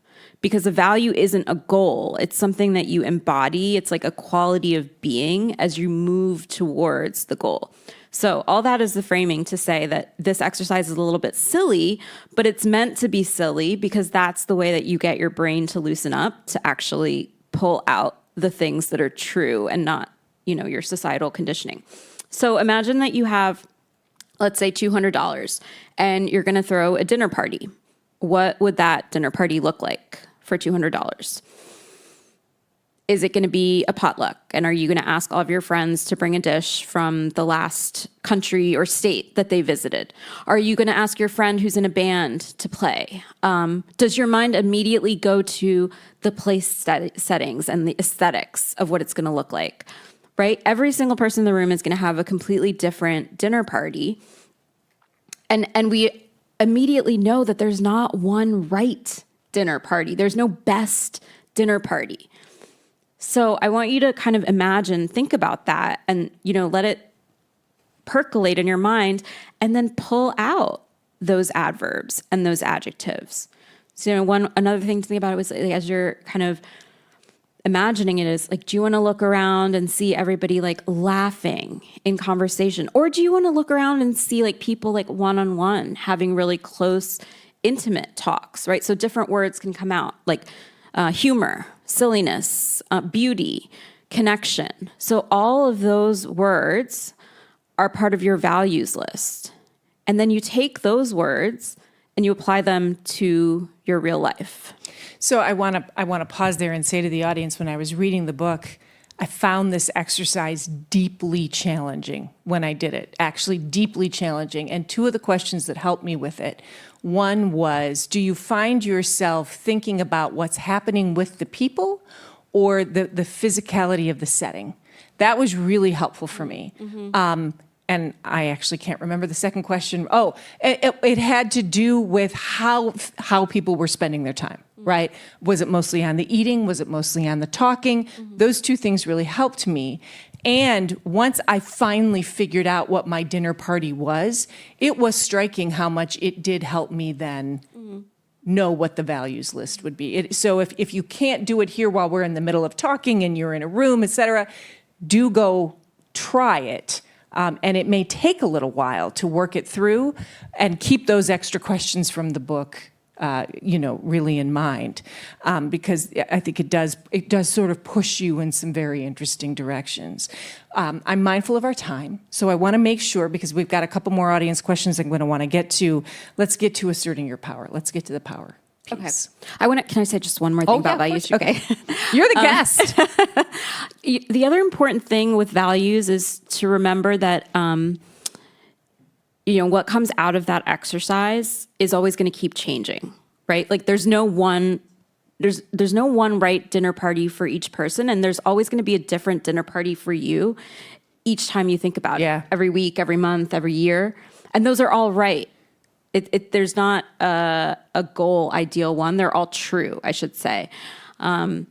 Because a value isn't a goal. It's something that you embody. It's like a quality of being as you move towards the goal. So all that is the framing to say that this exercise is a little bit silly, but it's meant to be silly because that's the way that you get your brain to loosen up, to actually pull out the things that are true and not, your societal conditioning. So imagine that you have, let's say, $200 and you're going to throw a dinner party. What would that dinner party look like for $200? Is it going to be a potluck? And are you going to ask all of your friends to bring a dish from the last country or state that they visited? Are you going to ask your friend who's in a band to play? Does your mind immediately go to the place settings and the aesthetics of what it's going to look like? right? Every single person in the room is going to have a completely different dinner party. And we immediately know that there's not one right dinner party. There's no best dinner party. So I want you to kind of imagine, think about that, and, let it percolate in your mind, and then pull out those adverbs and those adjectives. So, another thing to think about was, as you're kind of imagining it, is like, do you want to look around and see everybody like laughing in conversation? Or do you want to look around and see like people like one-on-one having really close, intimate talks, right? So different words can come out, like humor, silliness, beauty, connection. So all of those words are part of your values list. And then you take those words and you apply them to your real life. So I want to pause there and say to the audience, when I was reading the book, I found this exercise deeply challenging when I did it, actually deeply challenging. And two of the questions that helped me with it, one was, do you find yourself thinking about what's happening with the people or the physicality of the setting? That was really helpful for me. And I actually can't remember the second question. Oh, it had to do with how people were spending their time, right? Was it mostly on the eating? Was it mostly on the talking? Those two things really helped me. And once I finally figured out what my dinner party was, it was striking how much it did help me then know what the values list would be. So if you can't do it here while we're in the middle of talking and you're in a room, et cetera, do go try it. And it may take a little while to work it through and keep those extra questions from the book, really in mind, because I think it does sort of push you in some very interesting directions. I'm mindful of our time, so I want to make sure, because we've got a couple more audience questions I'm going to want to get to. Let's get to asserting your power. Let's get to the power piece. Okay. Can I say just one more thing about values? Okay. You're the guest. The other important thing with values is to remember that, what comes out of that exercise is always going to keep changing, right? Like there's no one right dinner party for each person, and there's always going to be a different dinner party for you each time you think about it. Every week, every month, every year, and those are all right. There's not a goal, ideal one. They're all true, I should say. And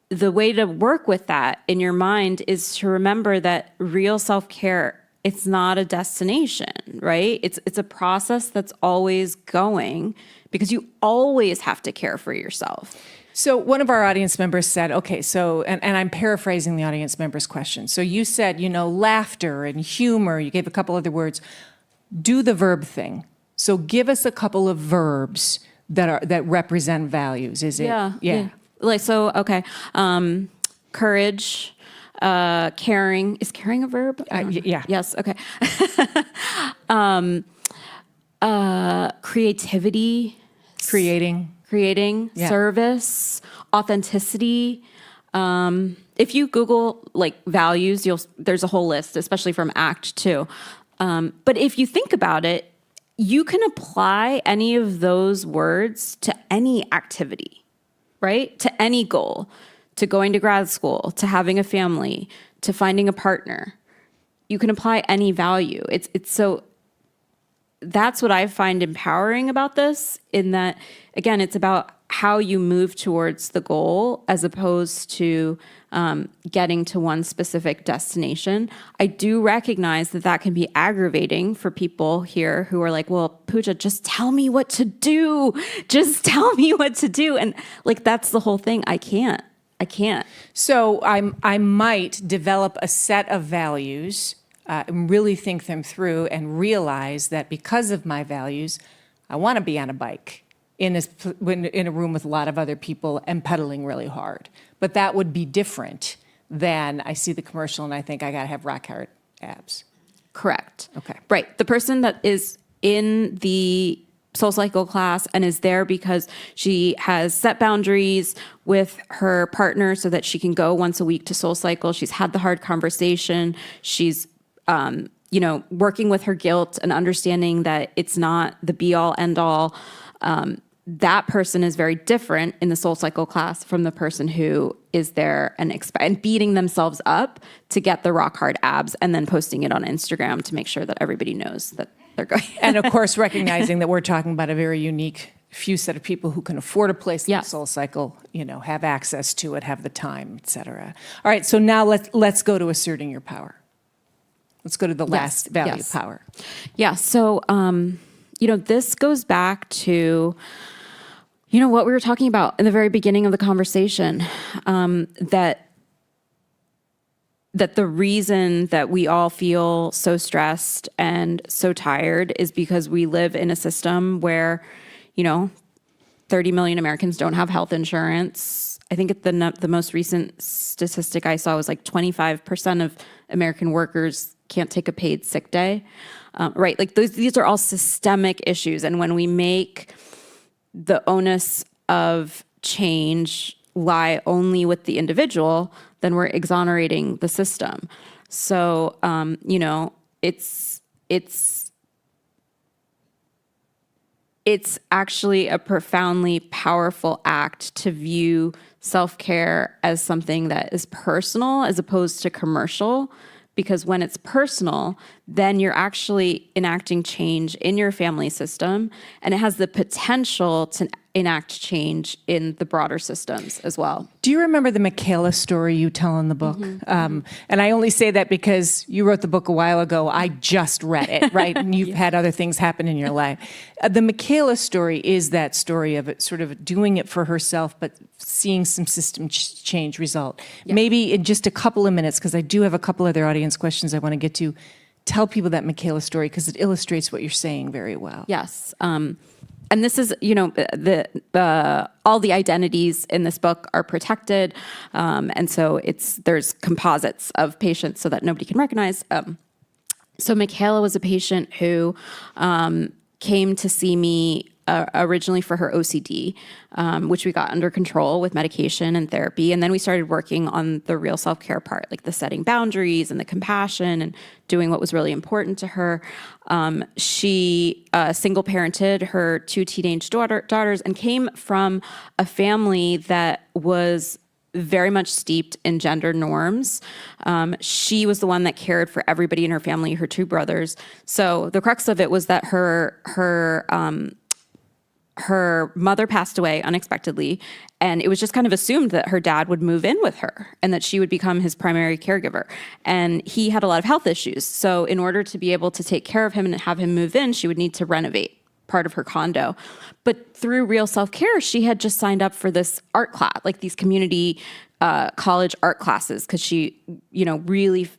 the way to work with that in your mind is to remember that real self-care, it's not a destination, right? It's a process that's always going, because you always have to care for yourself. So one of our audience members said, okay, so, and I'm paraphrasing the audience member's question. So you said, laughter and humor, you gave a couple other words. Do the verb thing. So give us a couple of verbs that represent values. Is it? Yeah. Like, so, okay. Courage, caring. Is caring a verb? Yeah. Yes. Okay. Creativity. Creating. Yeah. Service. Authenticity. If you Google like values, there's a whole list, especially from Act 2. But if you think about it, you can apply any of those words to any activity, right? To any goal, to going to grad school, to having a family, to finding a partner. You can apply any value. It's so that's what I find empowering about this, in that, again, it's about how you move towards the goal as opposed to getting to one specific destination. I do recognize that can be aggravating for people here who are like, well, Pooja, just tell me what to do. Just tell me what to do. And like, that's the whole thing. I can't. So I might develop a set of values and really think them through and realize that because of my values, I want to be on a bike in a room with a lot of other people and pedaling really hard. But that would be different than I see the commercial and I think I got to have rock hard abs. Correct. Okay. Right. The person that is in the SoulCycle class and is there because she has set boundaries with her partner so that she can go once a week to SoulCycle. She's had the hard conversation. She's working with her guilt and understanding that it's not the be all end all. That person is very different in the SoulCycle class from the person who is there and beating themselves up to get the rock hard abs and then posting it on Instagram to make sure that everybody knows that they're going. And of course, recognizing that we're talking about a very unique few set of people who can afford a place like Yes. SoulCycle, have access to it, have the time, et cetera. All right, so now let's go to asserting your power. Let's go to the last value yes. of power. Yeah. So, this goes back to, what we were talking about in the very beginning of the conversation, that the reason that we all feel so stressed and so tired is because we live in a system where, 30 million Americans don't have health insurance. I think the most recent statistic I saw was like 25% of American workers can't take a paid sick day. Right? Like these are all systemic issues. And when we make the onus of change lie only with the individual, then we're exonerating the system. So, it's actually a profoundly powerful act to view self-care as something that is personal as opposed to commercial. Because when it's personal, then you're actually enacting change in your family system, and it has the potential to enact change in the broader systems as well. Do you remember the Michaela story you tell in the book? And I only say that because you wrote the book a while ago. I just read it, right? And you've had other things happen in your life. The Michaela story is that story of it sort of doing it for herself, but seeing some system change result. Yeah. Maybe in just a couple of minutes, because I do have a couple other audience questions I want to get to, tell people that Michaela story because it illustrates what you're saying very well. Yes. And this is, all the identities in this book are protected. And so there's composites of patients so that nobody can recognize. So Michaela was a patient who came to see me originally for her OCD, which we got under control with medication and therapy. And then we started working on the real self-care part, like the setting boundaries and the compassion and doing what was really important to her. She single-parented her 2 teenage daughters and came from a family that was very much steeped in gender norms. She was the one that cared for everybody in her family, her 2 brothers. So the crux of it was that her mother passed away unexpectedly, and it was just kind of assumed that her dad would move in with her and that she would become his primary caregiver. And he had a lot of health issues. So in order to be able to take care of him and have him move in, she would need to renovate part of her condo. But through Real Self-Care, she had just signed up for this art class, like these community college art classes, because she, really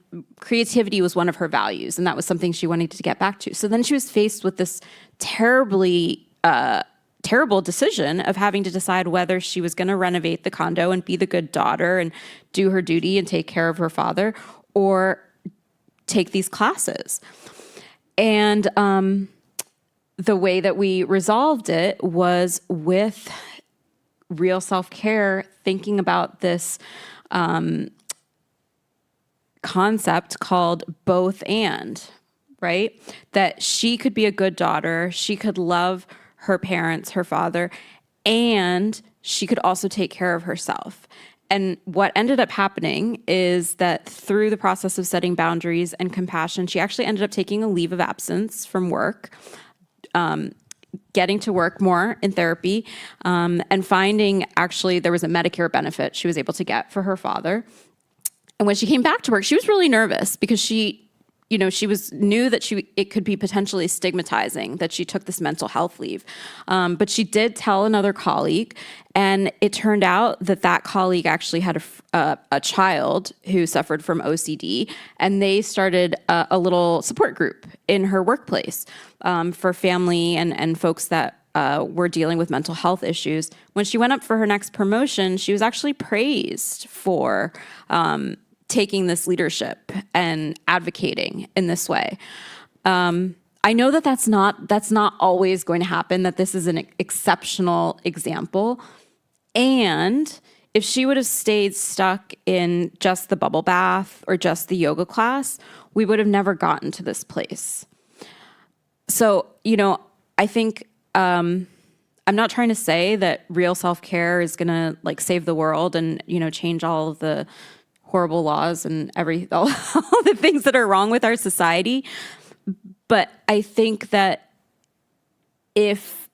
creativity was one of her values, and that was something she wanted to get back to. So then she was faced with this terrible decision of having to decide whether she was going to renovate the condo and be the good daughter and do her duty and take care of her father, or take these classes. And the way that we resolved it was with Real Self-Care, thinking about this concept called both and, right? That she could be a good daughter, she could love her parents, her father, and she could also take care of herself. And what ended up happening is that through the process of setting boundaries and compassion, she actually ended up taking a leave of absence from work, getting to work more in therapy, and finding actually there was a Medicare benefit she was able to get for her father. And when she came back to work, she was really nervous because she knew that it could be potentially stigmatizing that she took this mental health leave. But she did tell another colleague, and it turned out that colleague actually had a child who suffered from OCD, and they started a little support group in her workplace for family and folks that were dealing with mental health issues. When she went up for her next promotion, she was actually praised for taking this leadership and advocating in this way. I know that that's not always going to happen, that this is an exceptional example. And if she would have stayed stuck in just the bubble bath or just the yoga class, we would have never gotten to this place. So, I think I'm I'm not trying to say that real self-care is going to like save the world and, change all of the horrible laws and all the things that are wrong with our society. But I think that if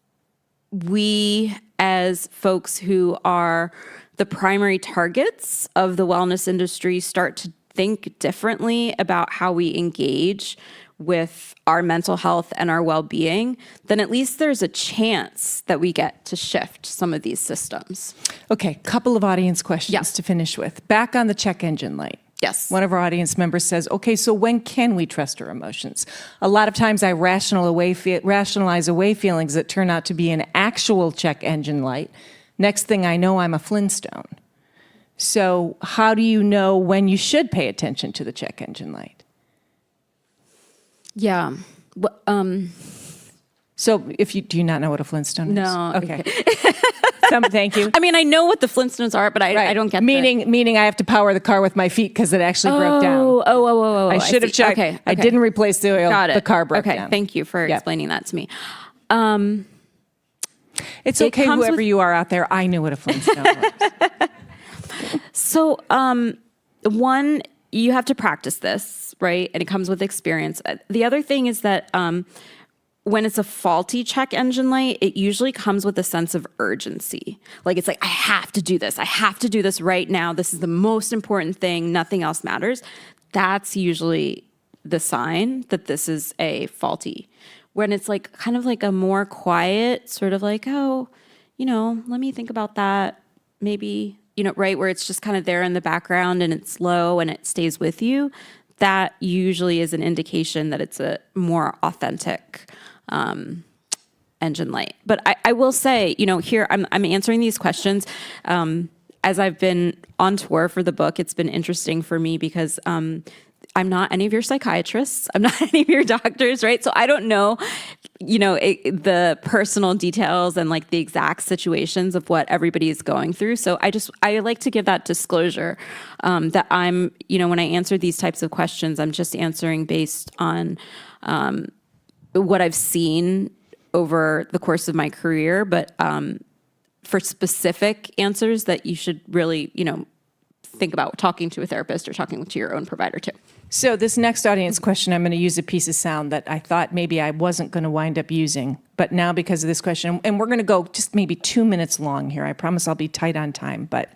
we as folks who are the primary targets of the wellness industry start to think differently about how we engage with our mental health and our well-being, then at least there's a chance that we get to shift some of these systems. Okay, couple of audience questions Yeah. to finish with. Back on the check engine light. Yes. One of our audience members says, okay, so when can we trust our emotions? A lot of times I rationalize away feelings that turn out to be an actual check engine light. Next thing I know, I'm a Flintstone. So how do you know when you should pay attention to the check engine light? Yeah. So do you not know what a Flintstone is? No. Okay. Thank you. I mean, I know what the Flintstones are, but I don't get Meaning I have to power the car with my feet because it actually broke down. I should have see. checked. Okay. I didn't replace the oil. Got it. The car broke okay. down. Thank you for explaining that to me. It's okay, whoever you are out there. I knew what a Flintstone was. So, one, you have to practice this, right? And it comes with experience. The other thing is that when it's a faulty check engine light, it usually comes with a sense of urgency. Like, it's like, I have to do this. I have to do this right now. This is the most important thing. Nothing else matters. That's usually the sign that this is a faulty. When it's like kind of like a more quiet sort of like, oh, let me think about that. Maybe, right, where it's just kind of there in the background and it's low and it stays with you. That usually is an indication that it's a more authentic engine light. But I will say, here I'm answering these questions. As I've been on tour for the book, it's been interesting for me because I'm not any of your psychiatrists. I'm not any of your doctors, right? So I don't know, the personal details and like the exact situations of what everybody is going through. So I like to give that disclosure that I'm, when I answer these types of questions, I'm just answering based on what I've seen over the course of my career. But for specific answers that you should really, think about talking to a therapist or talking to your own provider too. So this next audience question, I'm going to use a piece of sound that I thought maybe I wasn't going to wind up using, but now because of this question, and we're going to go just maybe 2 minutes long here. I promise I'll be tight on time, but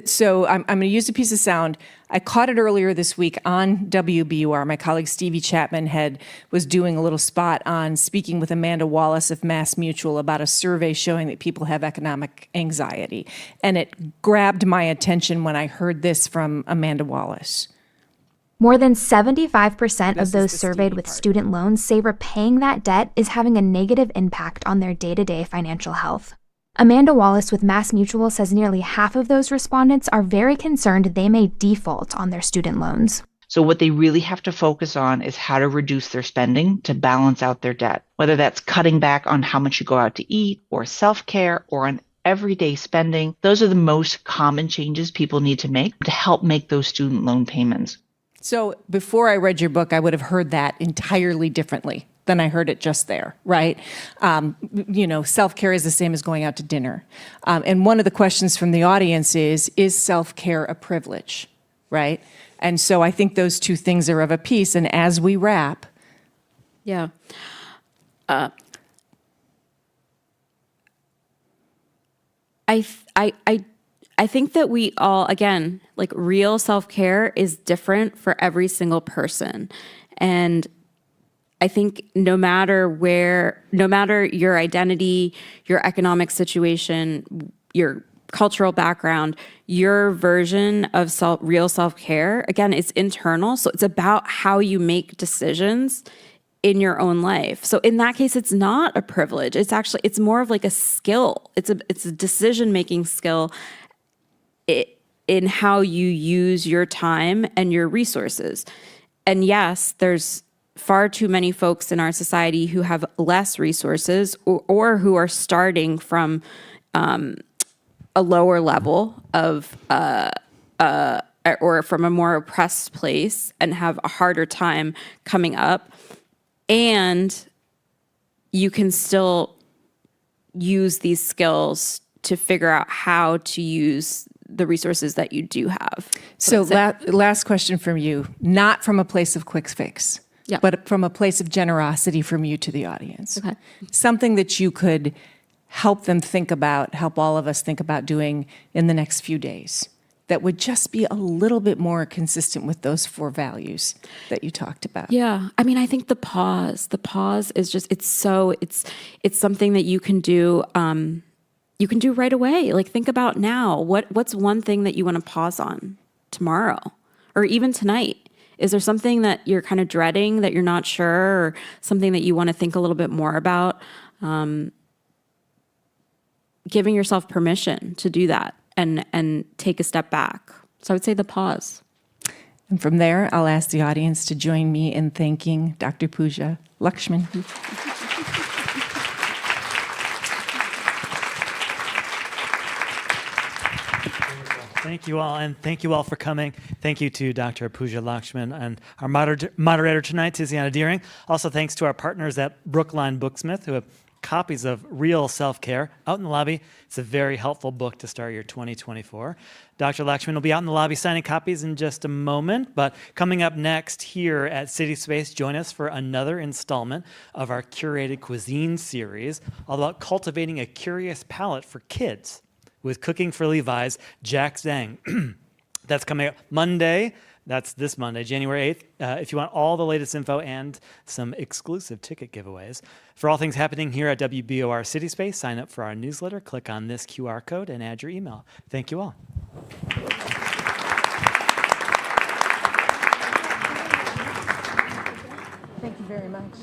so I'm going to use a piece of sound. I caught it earlier this week on WBUR. My colleague Stevie Chapman was doing a little spot on speaking with Amanda Wallace of Mass Mutual about a survey showing that people have economic anxiety. And it grabbed my attention when I heard this from Amanda Wallace. More than 75% of those surveyed with student loans say repaying that debt is having a negative impact on their day-to-day financial health. Amanda Wallace with Mass Mutual says nearly half of those respondents are very concerned they may default on their student loans. So what they really have to focus on is how to reduce their spending to balance out their debt, whether that's cutting back on how much you go out to eat or self-care or on everyday spending. Those are the most common changes people need to make to help make those student loan payments. So before I read your book, I would have heard that entirely differently than I heard it just there, right? Self-care is the same as going out to dinner. And one of the questions from the audience is self-care a privilege, right? And so I think those two things are of a piece. And as we wrap. Yeah. I think that we all, again, like real self-care is different for every single person. And I think no matter your identity, your economic situation, your cultural background, your version of real self-care, again, it's internal. So it's about how you make decisions in your own life. So in that case, it's not a privilege. It's more of like a skill. It's a decision-making skill in how you use your time and your resources. And yes, there's far too many folks in our society who have less resources or who are starting from a lower level of or from a more oppressed place and have a harder time coming up. And you can still use these skills to figure out how to use the resources that you do have. So last question from you, not from a place of quick fix, Yeah. but from a place of generosity from you to the audience. Okay. Something that you could help them think about, help all of us think about doing in the next few days that would just be a little bit more consistent with those 4 values that you talked about. Yeah. I mean, I think the pause is just, it's something that you can do right away. Like, think about now, what's one thing that you want to pause on tomorrow or even tonight? Is there something that you're kind of dreading, that you're not sure, or something that you want to think a little bit more about? Giving yourself permission to do that and take a step back. So I would say the pause. And from there, I'll ask the audience to join me in thanking Dr. Pooja Lakshmin. Thank you all, and thank you all for coming. Thank you to Dr. Pooja Lakshmin and our moderator tonight, Tiziana Dearing. Also, thanks to our partners at Brookline Booksmith, who have copies of Real Self-Care out in the lobby. It's a very helpful book to start your 2024. Dr. Lakshmin will be out in the lobby signing copies in just a moment, but coming up next here at CitySpace, join us for another installment of our curated cuisine series, all about cultivating a curious palate for kids with Cooking for Levi's Jack Zhang. That's coming up Monday. That's this Monday, January 8th. If you want all the latest info and some exclusive ticket giveaways. For all things happening here at WBUR CitySpace, sign up for our newsletter, click on this QR code, and add your email. Thank you all. Thank you very much.